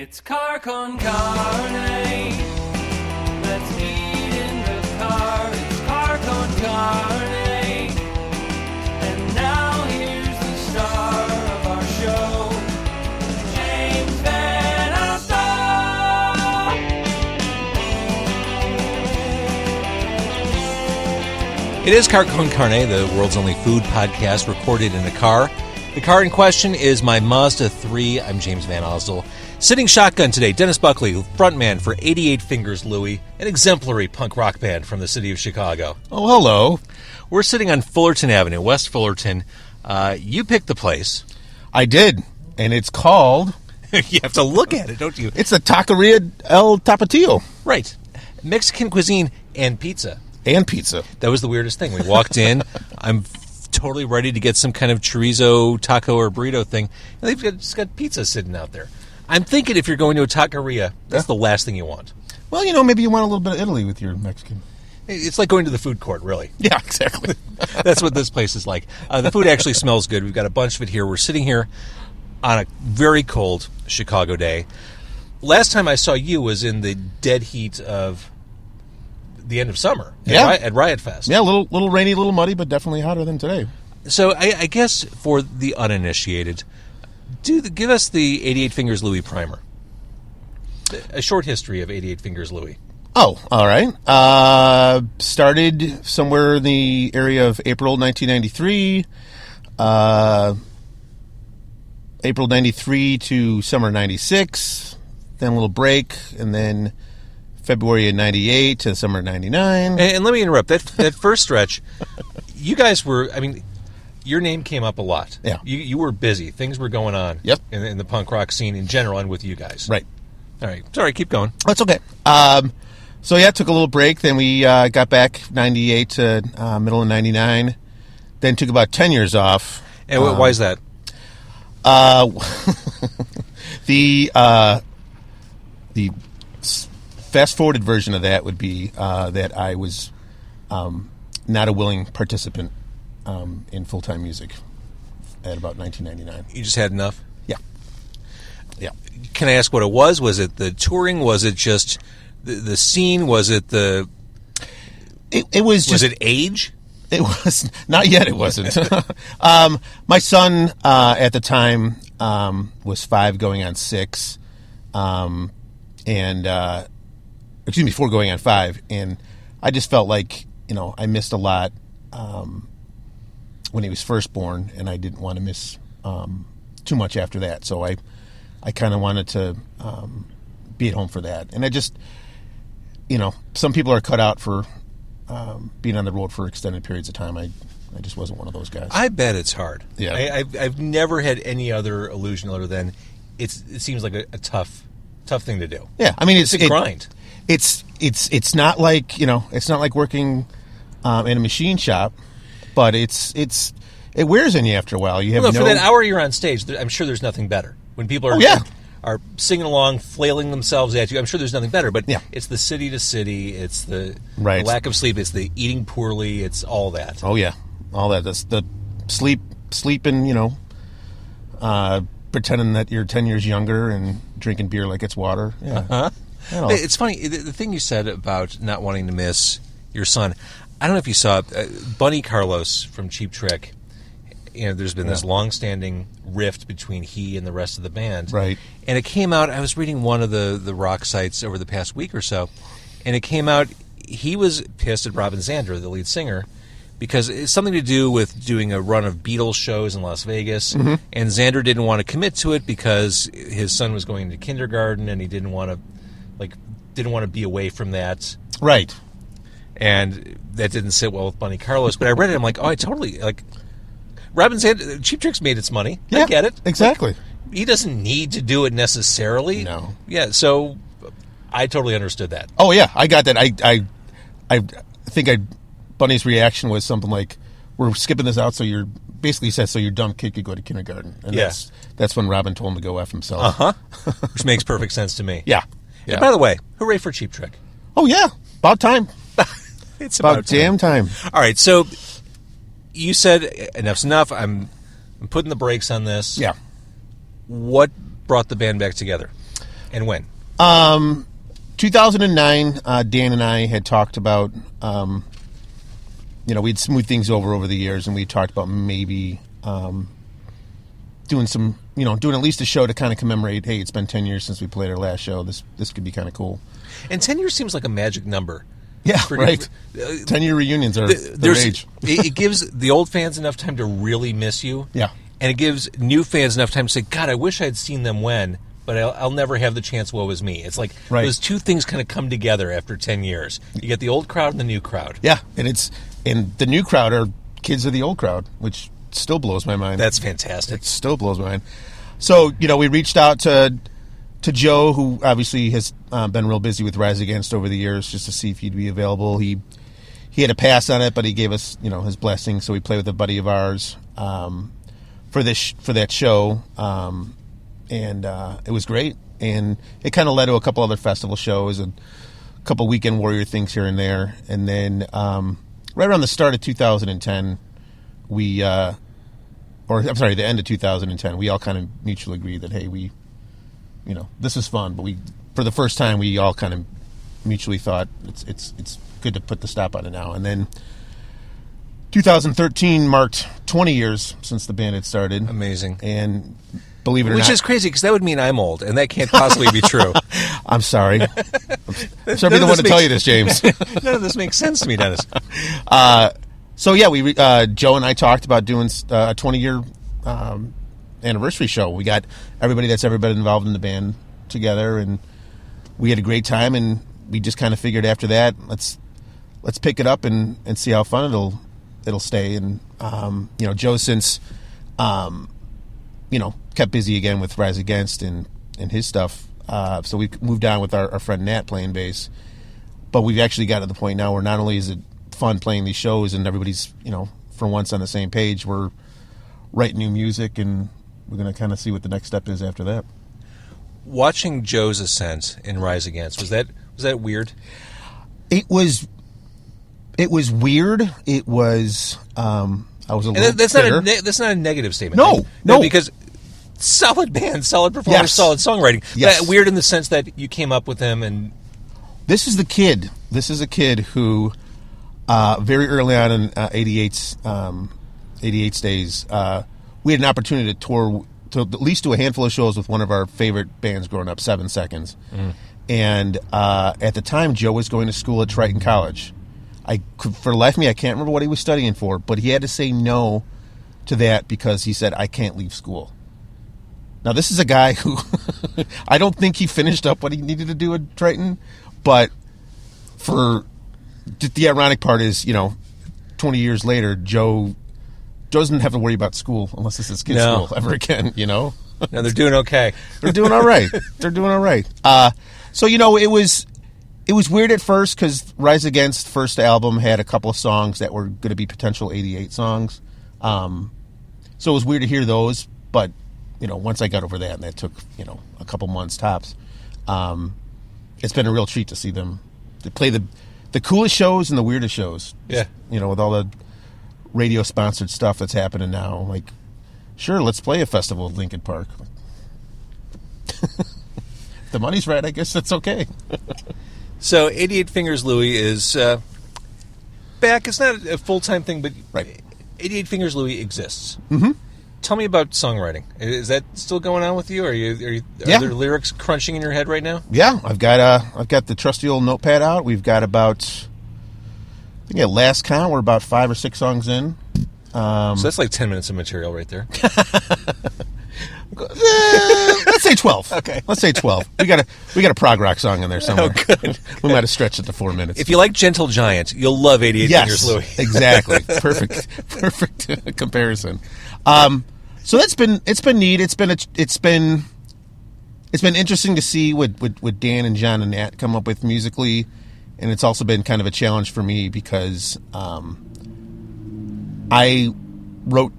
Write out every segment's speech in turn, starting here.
It's car con carne. Let's eat in the car. It's car con carne. And now here's the star of our show, James Van Alstyne. It is Car Con Carne, the world's only food podcast recorded in a car. The car in question is my Mazda 3. I'm James Van Alstyne. Sitting shotgun today, Denis Buckley, frontman for 88 Fingers Louie, an exemplary punk rock band from the city of Chicago. Oh, hello. We're sitting on Fullerton Avenue, West Fullerton. You picked the place. I did, and it's called... You have to look at it, don't you? It's the Taqueria El Tapatio. Right. Mexican cuisine and pizza. And pizza. That was the weirdest thing. We walked in. I'm totally ready to get some kind of chorizo, taco, or burrito thing. And they've just got pizza sitting out there. I'm thinking if you're going to a taqueria, that's the last thing you want. Well, you know, maybe you want a little bit of Italy with your Mexican. It's like going to the food court, really. Yeah, exactly. That's what this place is like. The food actually smells good. We've got a bunch of it here. We're sitting here on a very cold Chicago day. Last time I saw you was in the dead heat of the end of summer at Riot Fest. Yeah, a little rainy, a little muddy, but definitely hotter than today. So I guess for the uninitiated, give us the 88 Fingers Louie primer. A short history of 88 Fingers Louie. Oh, all right. Started somewhere in the area of April 1993. April 93 to summer 96. Then a little break, and then February of 98 to summer 99. And let me interrupt. That first stretch, you guys were, your name came up a lot. Yeah. You were busy. Things were going on. Yep. In the punk rock scene in general and with you guys. Right. All right. Sorry, keep going. That's okay. So, yeah, took a little break. Then we got back 98 to middle of 99. Then took about 10 years off. And why is that? The fast-forwarded version of that would be that I was not a willing participant in full-time music at about 1999. You just had enough? Yeah. Yeah. Can I ask what it was? Was it the touring? Was it just the scene? Was it the... It was just... Was it age? It was... Not yet, it wasn't. My son, at the time, was 5 going on 6. Excuse me, 4 going on 5. And I just felt like, I missed a lot when he was first born, and I didn't want to miss too much after that. So I kind of wanted to be at home for that. And I just, some people are cut out for being on the road for extended periods of time. I just wasn't one of those guys. I bet it's hard. Yeah. I've never had any other illusion other than it seems like a tough thing to do. Yeah, it's a grind. It's not like it's not like working in a machine shop, but it wears on you after a while. You have for that hour you're on stage, I'm sure there's nothing better. When people are singing along, flailing themselves at you, I'm sure there's nothing better. But it's the city to city, it's the lack of sleep, it's the eating poorly, it's all that. Oh yeah, all that. That's the sleeping. Pretending that you're 10 years younger and drinking beer like it's water. Yeah. Uh-huh. It's funny, the thing you said about not wanting to miss your son, I don't know if you saw it, Bunny Carlos from Cheap Trick, there's been this long-standing rift between he and the rest of the band. Right. And it came out, I was reading one of the rock sites over the past week or so, and it came out, he was pissed at Robin Zander, the lead singer, because it's something to do with doing a run of Beatles shows in Las Vegas, and Xander didn't want to commit to it because his son was going to kindergarten, and he didn't want to be away from that. Right. And that didn't sit well with Bunny Carlos. But I read it, I'm like, oh, I totally Robin Zander, Cheap Trick's made its money. Yeah, I get it. Exactly. He doesn't need to do it necessarily. No. Yeah. So I totally understood that. Oh yeah, I got that. I think Bunny's reaction was something like, "We're skipping this out, so you're basically said so your dumb kid could go to kindergarten." And that's when Robin told him to go F himself. Which makes perfect sense to me. Yeah. And by the way, hooray for Cheap Trick. Oh yeah, about time. It's about damn time. All right, so you said enough's enough. I'm putting the brakes on this. Yeah. What brought the band back together? And when? 2009, Dan and I had talked about, we'd smoothed things over the years, and we talked about maybe doing at least a show to kind of commemorate, hey, it's been 10 years since we played our last show. This could be kind of cool. And 10 years seems like a magic number. Yeah, right. 10-year reunions are their age. It gives the old fans enough time to really miss you. Yeah. And it gives new fans enough time to say, God, I wish I'd seen them when, but I'll never have the chance, woe is me. It's like those two things kind of come together after 10 years. You get the old crowd and the new crowd. Yeah, and the new crowd are kids of the old crowd, which still blows my mind. That's fantastic. It still blows my mind. So, we reached out to Joe, who obviously has been real busy with Rise Against over the years, just to see if he'd be available. He had a pass on it, but he gave us, his blessing. So we played with a buddy of ours for that show, and it was great. And it kind of led to a couple other festival shows and a couple Weekend Warrior things here and there. And then right around the start of 2010, the end of 2010, we all kind of mutually agreed that, hey, this is fun, but for the first time, we all kind of mutually thought it's good to put the stop on it now. And then 2013 marked 20 years since the band had started. Amazing. And believe it or not, which is crazy, because that would mean I'm old, and that can't possibly be true. I'm sorry. I'm sorry to be the one to tell you this, James. None of this makes sense to me, Dennis. So yeah, Joe and I talked about doing a 20-year anniversary show. We got everybody that's ever been involved in the band together, and we had a great time. And we just kind of figured after that, let's pick it up and see how fun it'll stay. And Joe since kept busy again with Rise Against and his stuff. So we moved on with our friend Nat playing bass. But we've actually got to the point now where not only is it fun playing these shows and everybody's for once on the same page, we're writing new music, and we're going to kind of see what the next step is after that. Watching Joe's ascent in Rise Against, was that weird? It was weird. It was I was a little that's bitter. That's not a negative statement. No, because solid band, solid performance, Yes. solid songwriting. Yes. But weird in the sense that you came up with him, and This is a kid who very early on in 88's days, we had an opportunity to tour, to at least do a handful of shows with one of our favorite bands growing up, 7 Seconds. And at the time, Joe was going to school at Triton College. For the life of me, I can't remember what he was studying for, but he had to say no to that because he said, I can't leave school. Now, this is a guy who I don't think he finished up what he needed to do at Triton, but the ironic part is, 20 years later, Joe doesn't have to worry about school unless it's his kid's school ever again, No, they're doing okay. They're doing all right. So, it was weird at first because Rise Against first album had a couple of songs that were going to be potential 88 songs. So it was weird to hear those, but, once I got over that, and that took, a couple months tops, it's been a real treat to see them play the coolest shows and the weirdest shows. Yeah. With all the radio-sponsored stuff that's happening now. Like, sure, let's play a festival at Lincoln Park. If the money's right, I guess that's okay. So 88 Fingers Louie is back. It's not a full-time thing, but Right. 88 Fingers Louie exists. Mm-hmm. Tell me about songwriting. Is that still going on with you? Are there lyrics crunching in your head right now? Yeah, I've got the trusty old notepad out. We've got about, I think at last count, we're about 5 or 6 songs in. So that's like 10 minutes of material right there. Let's say 12. Okay. Let's say 12. We got a prog rock song in there somewhere. Oh, good. We might have stretched it to 4 minutes. If you like Gentle Giant, you'll love 88 Fingers Louie. Exactly. Perfect comparison. So it's been neat. It's been interesting to see what Dan and John and Nat come up with musically, and it's also been kind of a challenge for me because I wrote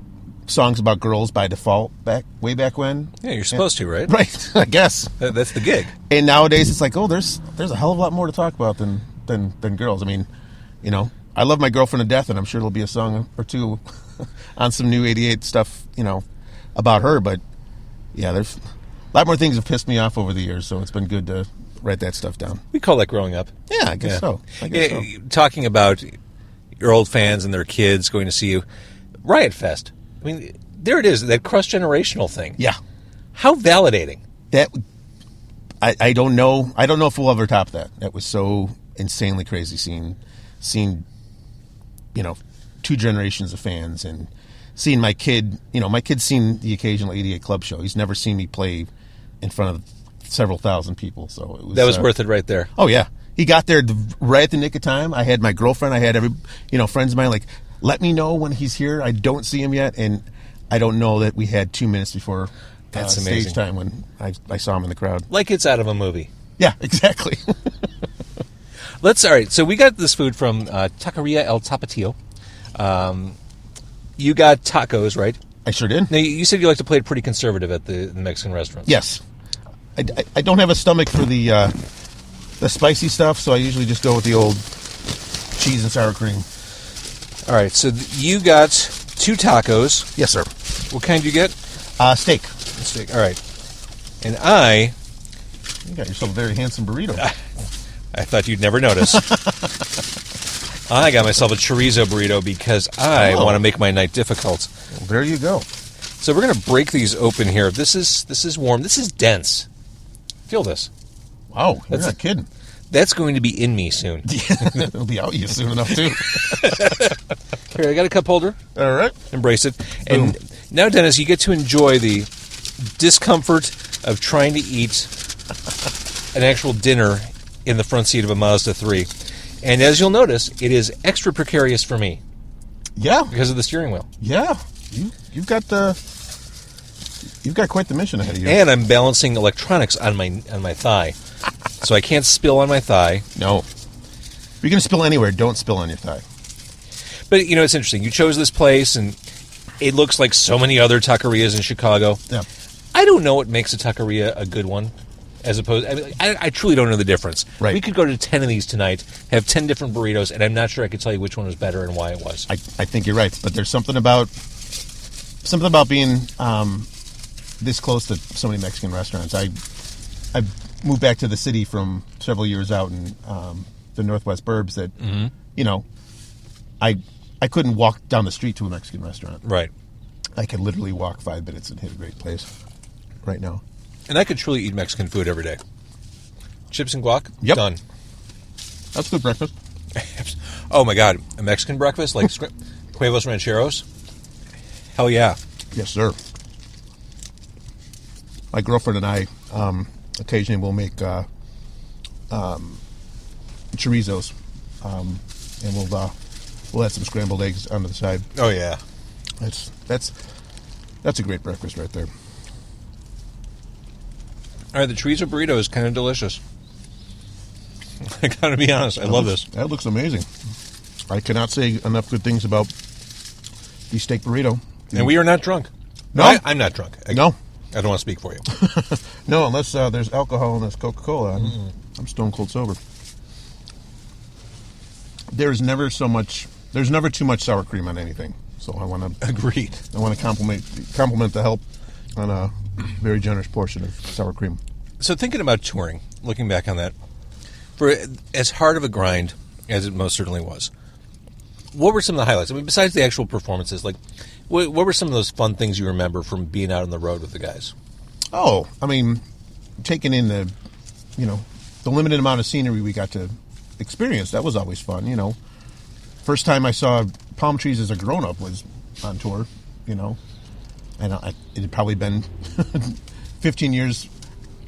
songs about girls by default way back when. Yeah, you're supposed to, right? Right, I guess. That's the gig. And nowadays it's like, there's a hell of a lot more to talk about than girls. I mean, I love my girlfriend to death, and I'm sure there'll be a song or two on some new 88 stuff, about her. But yeah, lot more things have pissed me off over the years, so it's been good to write that stuff down. We call that growing up. Yeah, I guess so. Talking about your old fans and their kids going to see you. Riot Fest. I mean, there it is, that cross-generational thing. Yeah. How validating. That, I don't know. I don't know if we'll ever top that. That was so insanely crazy seeing, two generations of fans and seeing my kid. My kid's seen the occasional 88 Club show. He's never seen me play in front of several thousand people. So that was worth it right there. Oh yeah, he got there right at the nick of time. I had my girlfriend. I had friends of mine like, let me know when he's here. I don't see him yet, and I don't know that we had 2 minutes before that's amazing. Stage time when I saw him in the crowd. Like it's out of a movie. Yeah, exactly. All right, so we got this food from Taqueria El Tapatio. You got tacos, right? I sure did. Now, you said you like to play it pretty conservative at the Mexican restaurants. Yes. I don't have a stomach for the spicy stuff, so I usually just go with the old cheese and sour cream. All right, so you got 2 tacos. Yes, sir. What kind did you get? Steak. Steak. All right. And You got yourself a very handsome burrito. I thought you'd never notice. I got myself a chorizo burrito because I want to make my night difficult. Well, there you go. So we're going to break these open here. This is warm. This is dense. Feel this. Wow, you're not kidding. That's going to be in me soon. It'll be out you soon enough, too. Here, I got a cup holder. All right. Embrace it. And now, Dennis, you get to enjoy the discomfort of trying to eat an actual dinner in the front seat of a Mazda 3. And as you'll notice, it is extra precarious for me. Yeah. Because of the steering wheel. Yeah. You've got quite the mission ahead of you. And I'm balancing electronics on my thigh. So I can't spill on my thigh. No. If you're going to spill anywhere, don't spill on your thigh. But, it's interesting. You chose this place, and it looks like so many other taquerias in Chicago. Yeah. I don't know what makes a taqueria a good one, as opposed... I truly don't know the difference. Right. We could go to 10 of these tonight, have 10 different burritos, and I'm not sure I could tell you which one was better and why it was. I think you're right, but there's something about being this close to so many Mexican restaurants. I moved back to the city from several years out in the Northwest Burbs that, I couldn't walk down the street to a Mexican restaurant. Right. I could literally walk 5 minutes and hit a great place right now. And I could truly eat Mexican food every day. Chips and guac? Yep. Done. That's good breakfast. Oh, my God. A Mexican breakfast? Like huevos rancheros? Hell yeah. Yes, sir. My girlfriend and I occasionally will make chorizos, and we'll add some scrambled eggs onto the side. Oh yeah, that's a great breakfast right there. All right, the chorizo burrito is kind of delicious. I gotta be honest, I love this. That looks amazing. I cannot say enough good things about the steak burrito. And we are not drunk. No, I'm not drunk. No. I don't want to speak for you. No, unless there's alcohol in this Coca-Cola. I'm stone cold sober. There's never too much sour cream on anything. So I want to Agreed. I want to compliment the help on a very generous portion of sour cream. So thinking about touring, looking back on that, for as hard of a grind as it most certainly was, what were some of the highlights? I mean, besides the actual performances, like what were some of those fun things you remember from being out on the road with the guys? Oh, I mean, taking in the limited amount of scenery we got to experience, that was always fun. First time I saw palm trees as a grown-up was on tour, and it had probably been 15 years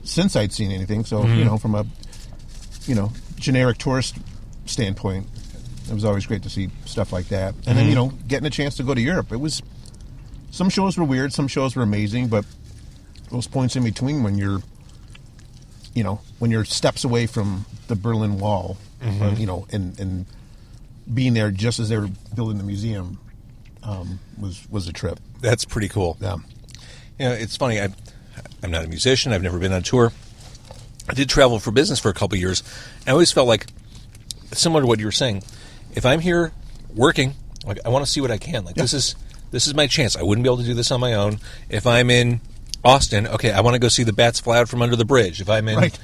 since I'd seen anything. So, from a, generic tourist standpoint, it was always great to see stuff like that. And then, getting a chance to go to Europe. Some shows were weird, some shows were amazing, but those points in between when you're steps away from the Berlin Wall, and being there just as they were building the museum was a trip. That's pretty cool. Yeah. It's funny. I'm not a musician. I've never been on tour. I did travel for business for a couple of years. I always felt like, similar to what you were saying, if I'm here working, like I want to see what I can. Like this is my chance. I wouldn't be able to do this on my own. If I'm in Austin, okay, I want to go see the bats fly out from under the bridge. If I'm in Right.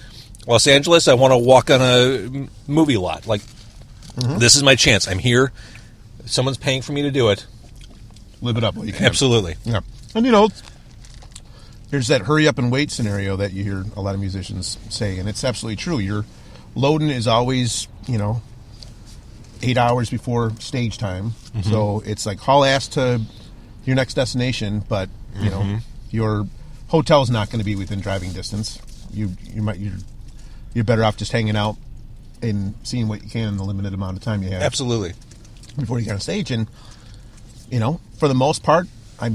Los Angeles, I want to walk on a movie lot. Like, this is my chance. I'm here. Someone's paying for me to do it. Live it up while you can. Absolutely. Yeah. And, there's that hurry up and wait scenario that you hear a lot of musicians say, and it's absolutely true. Your loading is always, 8 hours before stage time. So it's like haul ass to your next destination, but, your hotel's not going to be within driving distance. You're better off just hanging out and seeing what you can in the limited amount of time you have. Absolutely. Before you get on stage. And, for the most part, I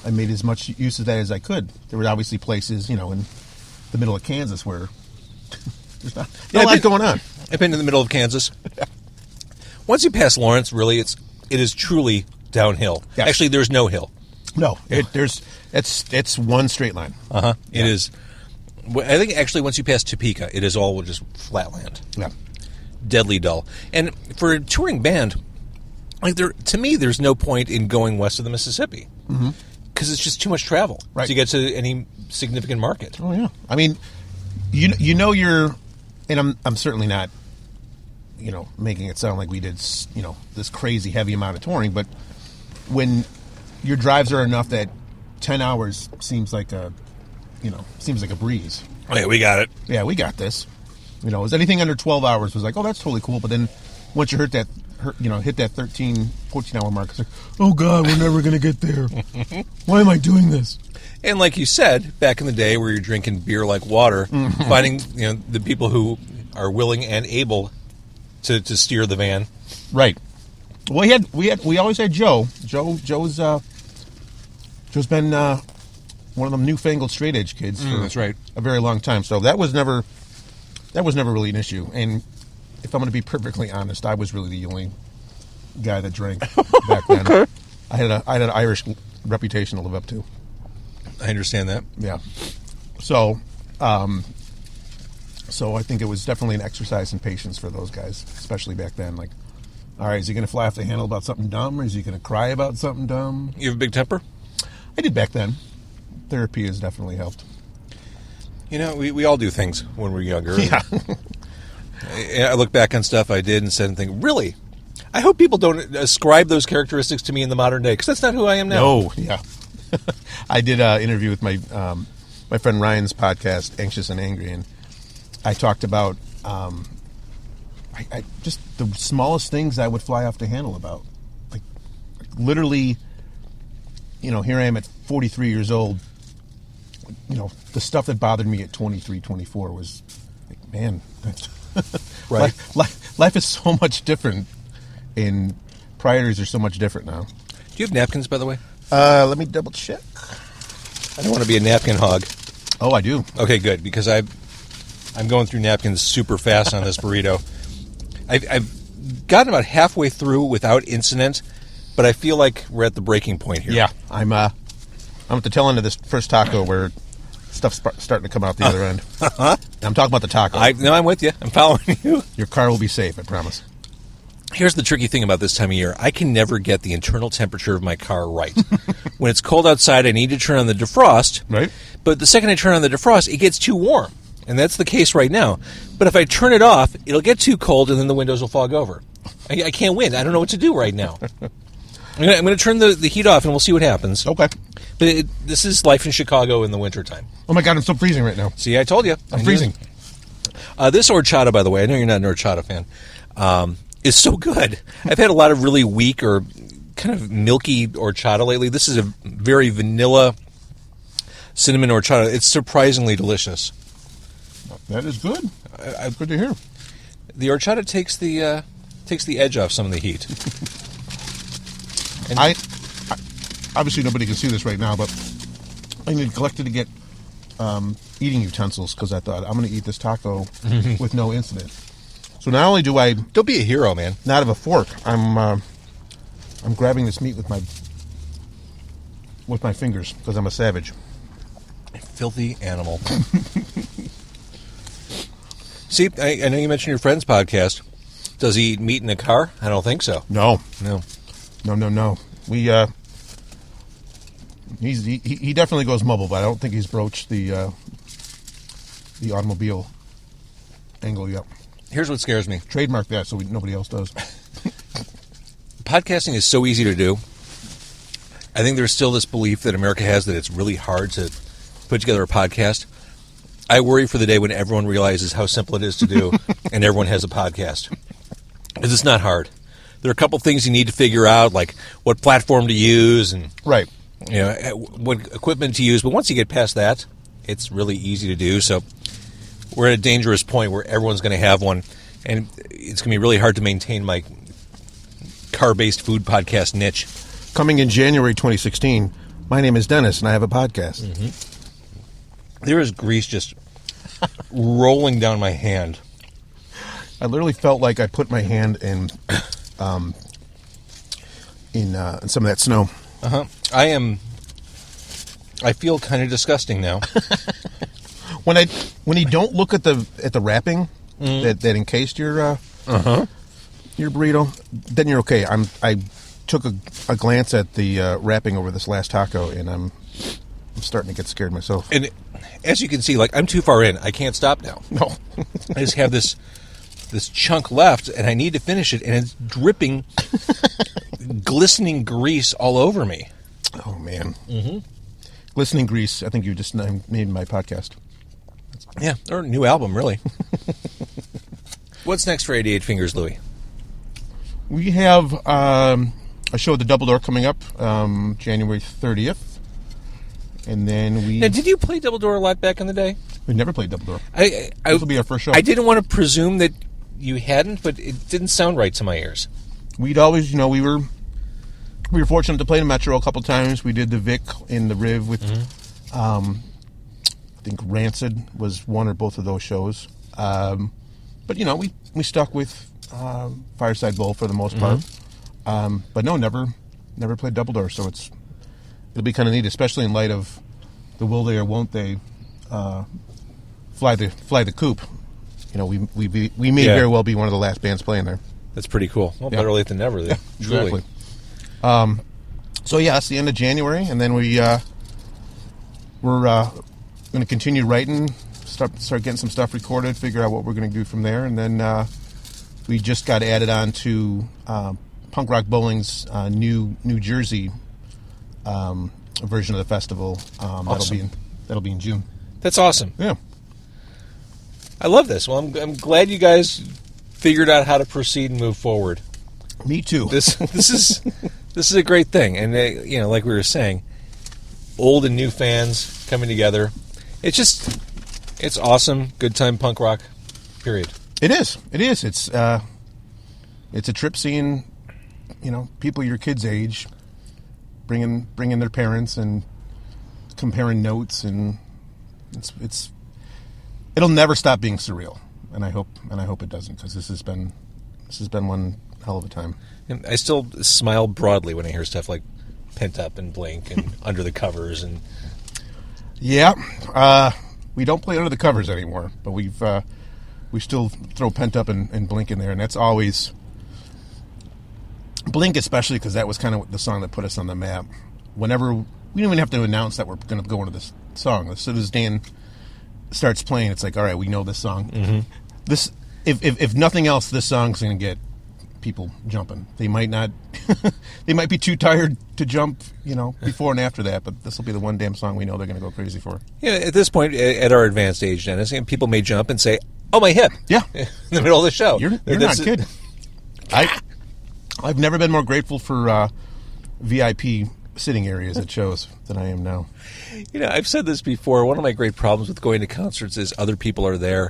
made as much use of that as I could. There were obviously places, in the middle of Kansas where there's not a lot going on. I've been in the middle of Kansas. Once you pass Lawrence, really, it is truly downhill. Yes. Actually, there's no hill. No, it's one straight line. Yeah. It is. I think actually once you pass Topeka, it is all just flat land. Yeah. Deadly dull. And for a touring band, to me, there's no point in going west of the Mississippi because it's just too much travel to get to any significant market. Oh yeah. I mean, you're, and I'm certainly not, making it sound like we did, this crazy heavy amount of touring, but when your drives are enough that 10 hours seems like a breeze. Oh, yeah, we got it. Yeah, we got this. Is anything under 12 hours was like, oh, that's totally cool. But then once you hit that 13, 14 hour mark, it's like, oh God, we're never going to get there. Why am I doing this? And like you said, back in the day where you're drinking beer like water, finding the people who are willing and able to steer the van. Right. Well, we always had Joe. Joe's been one of them newfangled straight edge kids for that's right. a very long time. So that was never really an issue. And if I'm going to be perfectly honest, I was really the only guy that drank back then. Okay. I had an Irish reputation to live up to. I understand that. Yeah. So, so I think it was definitely an exercise in patience for those guys, especially back then. Like, all right, is he going to fly off the handle about something dumb, or is he going to cry about something dumb? You have a big temper? I did back then. Therapy has definitely helped. We all do things when we're younger. Yeah. I look back on stuff I did and said and think, really? I hope people don't ascribe those characteristics to me in the modern day, because that's not who I am now. No, yeah. I did an interview with my friend Ryan's podcast, Anxious and Angry, and I talked about I just the smallest things I would fly off the handle about. Like literally, here I am at 43 years old. The stuff that bothered me at 23, 24 was like, man, right. Life is so much different, and priorities are so much different now. Do you have napkins, by the way? Let me double check. I don't want to be a napkin hog. Oh, I do. Okay, good, because I'm going through napkins super fast on this burrito. I've gotten about halfway through without incident, but I feel like we're at the breaking point here. Yeah, I'm at the tail end of this first taco where stuff's starting to come out the other end. I'm talking about the taco. I'm with you. I'm following you. Your car will be safe, I promise. Here's the tricky thing about this time of year. I can never get the internal temperature of my car right. When it's cold outside, I need to turn on the defrost. Right. But the second I turn on the defrost, it gets too warm. And that's the case right now. But if I turn it off, it'll get too cold, and then the windows will fog over. I can't win. I don't know what to do right now. I'm going to turn the heat off, and we'll see what happens. Okay. But this is life in Chicago in the wintertime. Oh, my God, I'm still freezing right now. See, I told you. I'm freezing. This horchata, by the way, I know you're not an horchata fan, is so good. I've had a lot of really weak or kind of milky horchata lately. This is a very vanilla cinnamon horchata. It's surprisingly delicious. That is good. Good to hear. The horchata takes the edge off some of the heat. And I obviously nobody can see this right now, but I neglected to get eating utensils because I thought I'm going to eat this taco with no incident. So not only do I don't be a hero, man. Not have a fork, I'm grabbing this meat with my fingers because I'm a savage. Filthy animal. See, I know you mentioned your friend's podcast. Does he eat meat in a car? I don't think so. No. No. We He definitely goes mobile, but I don't think he's broached the automobile angle yet. Here's what scares me. Trademark that so nobody else does. Podcasting is so easy to do. I think there's still this belief that America has that it's really hard to put together a podcast. I worry for the day when everyone realizes how simple it is to do and everyone has a podcast. Because it's not hard. There are a couple things you need to figure out, like what platform to use and Right. what equipment to use. But once you get past that, it's really easy to do. So we're at a dangerous point where everyone's going to have one, and it's going to be really hard to maintain my car-based food podcast niche. Coming in January 2016, my name is Dennis, and I have a podcast. Mm-hmm. There is grease just rolling down my hand. I literally felt like I put my hand in some of that snow. Uh-huh. I feel kind of disgusting now. When you don't look at the wrapping that encased your burrito, then you're okay. I took a glance at the wrapping over this last taco, and I'm starting to get scared myself. And as you can see, like, I'm too far in. I can't stop now. No. I just have this chunk left, and I need to finish it, and it's dripping glistening grease all over me. Oh, man. Mm-hmm. Glistening grease. I think you just named my podcast. Yeah, or a new album, really. What's next for 88 Fingers Louie? We have a show at the Double Door coming up January 30th. And then Now, did you play Double Door a lot back in the day? We never played Double Door. This will be our first show. I didn't want to presume that you hadn't, but it didn't sound right to my ears. We'd always, we were fortunate to play the Metro a couple times. We did the Vic in the Riv with, I think Rancid was one or both of those shows. But we stuck with Fireside Bowl for the most part. But no, never played Double Door. So it'll be kind of neat, especially in light of the will they or won't they fly the coop. We may very well be one of the last bands playing there. That's pretty cool. Well, better late than never. Yeah, truly. exactly. So yeah, it's the end of January, and then we're going to continue writing, start getting some stuff recorded, figure out what we're going to do from there, and then we just got added on to Punk Rock Bowling's New Jersey version of the festival. Awesome. That'll be in June. That's awesome. Yeah. I love this. Well, I'm glad you guys figured out how to proceed and move forward. Me too. This is a great thing, and like we were saying, old and new fans coming together. It's awesome. Good time punk rock. Period. It is. It's a trip seeing, people your kids' age, bringing their parents and comparing notes, and it'll never stop being surreal. And I hope it doesn't, because this has been one hell of a time. And I still smile broadly when I hear stuff like Pent Up and Blink and Under the Covers and. Yeah, we don't play Under the Covers anymore, but we still throw Pent Up and Blink in there, and that's always Blink, especially because that was kind of the song that put us on the map. Whenever we don't even have to announce that we're going to go into this song. As soon as Dan starts playing, it's like, all right, we know this song. Mm-hmm. This, if nothing else, this song's going to get people jumping. They might not, they might be too tired to jump, before and after that, but this will be the one damn song we know they're going to go crazy for. Yeah, at this point, at our advanced age, Dennis, people may jump and say, "Oh, my hip!" Yeah, in the middle of the show. You're not kidding. I've never been more grateful for VIP sitting areas at shows than I am now. I've said this before. One of my great problems with going to concerts is other people are there.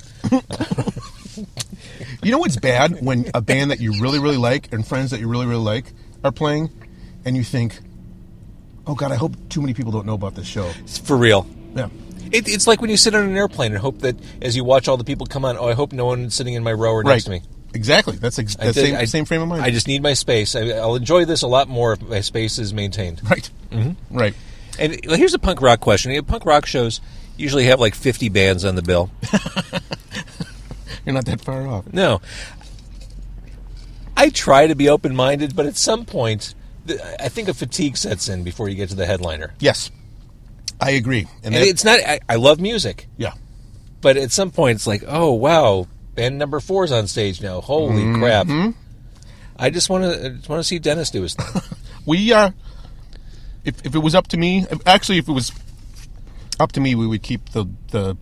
You know what's bad? When a band that you really, really like and friends that you really, really like are playing, and you think, oh, God, I hope too many people don't know about this show. It's for real. Yeah. It's like when you sit on an airplane and hope that as you watch all the people come on, I hope no one's sitting in my row or next to me. Exactly. That's the same frame of mind. I just need my space. I'll enjoy this a lot more if my space is maintained. Right. Mm-hmm. Right. And here's a punk rock question. Punk rock shows usually have like 50 bands on the bill. You're not that far off. No. I try to be open-minded, but at some point, I think a fatigue sets in before you get to the headliner. Yes, I agree. And it's not. I love music. Yeah. But at some point, it's like, oh wow, band number 4 is on stage now. Holy crap! I just want to see Dennis do his thing. If it was up to me, if it was up to me, we would keep the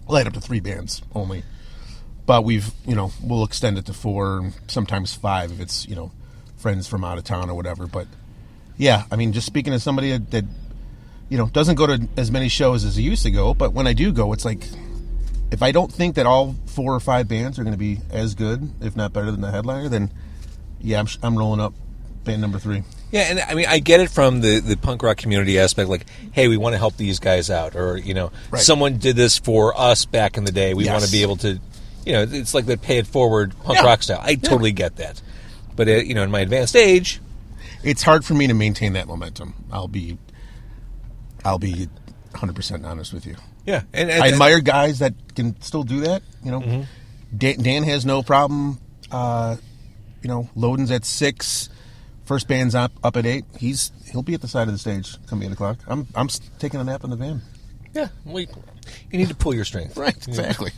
light up to 3 bands only. But we'll extend it to 4, sometimes 5 if it's friends from out of town or whatever. But yeah, I mean, just speaking as somebody that doesn't go to as many shows as I used to go, but when I do go, it's like, if I don't think that all 4 or 5 bands are going to be as good, if not better than the headliner, then yeah, I'm rolling up band number 3. Yeah, and I mean, I get it from the punk rock community aspect, like, hey, we want to help these guys out, or Right. someone did this for us back in the day. We want to be able to, it's like the pay it forward punk rock style. I totally get that, but in my advanced age, it's hard for me to maintain that momentum. I'll be 100% honest with you. yeah, and I admire guys that can still do that. Dan has no problem. Loden's at 6. First band's up at 8. He'll be at the side of the stage come 8 o'clock. I'm taking a nap in the van. yeah, you need to pull your strength. Right, exactly.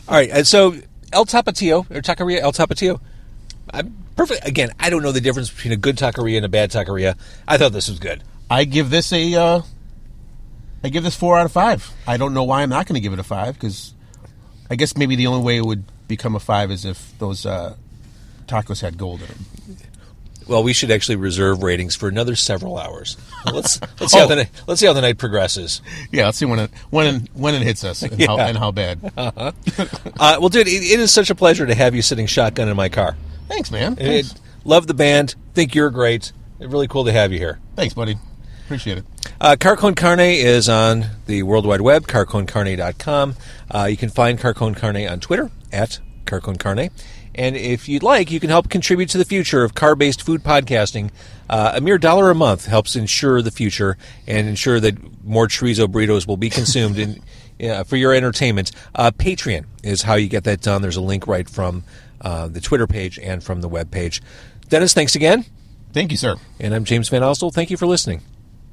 All right, and so El Tapatio, or Taqueria El Tapatio, I'm perfect. Again, I don't know the difference between a good taqueria and a bad taqueria. I thought this was good. I give this 4 out of 5. I don't know why I'm not going to give it a 5, because I guess maybe the only way it would become a 5 is if those tacos had gold in them. Well, we should actually reserve ratings for another several hours. Let's see how the night progresses. Yeah, let's see when it hits us and, how bad. Well, dude, it is such a pleasure to have you sitting shotgun in my car. Thanks, man. Love the band. Think you're great. It's really cool to have you here. Thanks, buddy. Appreciate it. Car Con Carne is on the World Wide Web, carconcarne.com. You can find Car Con Carne on Twitter at Car Con Carne. And if you'd like, you can help contribute to the future of car-based food podcasting. A mere $1 a month helps ensure the future and ensure that more chorizo burritos will be consumed for your entertainment. Patreon is how you get that done. There's a link right from the Twitter page and from the web page. Dennis, thanks again. Thank you, sir. And I'm James Van Ostel. Thank you for listening.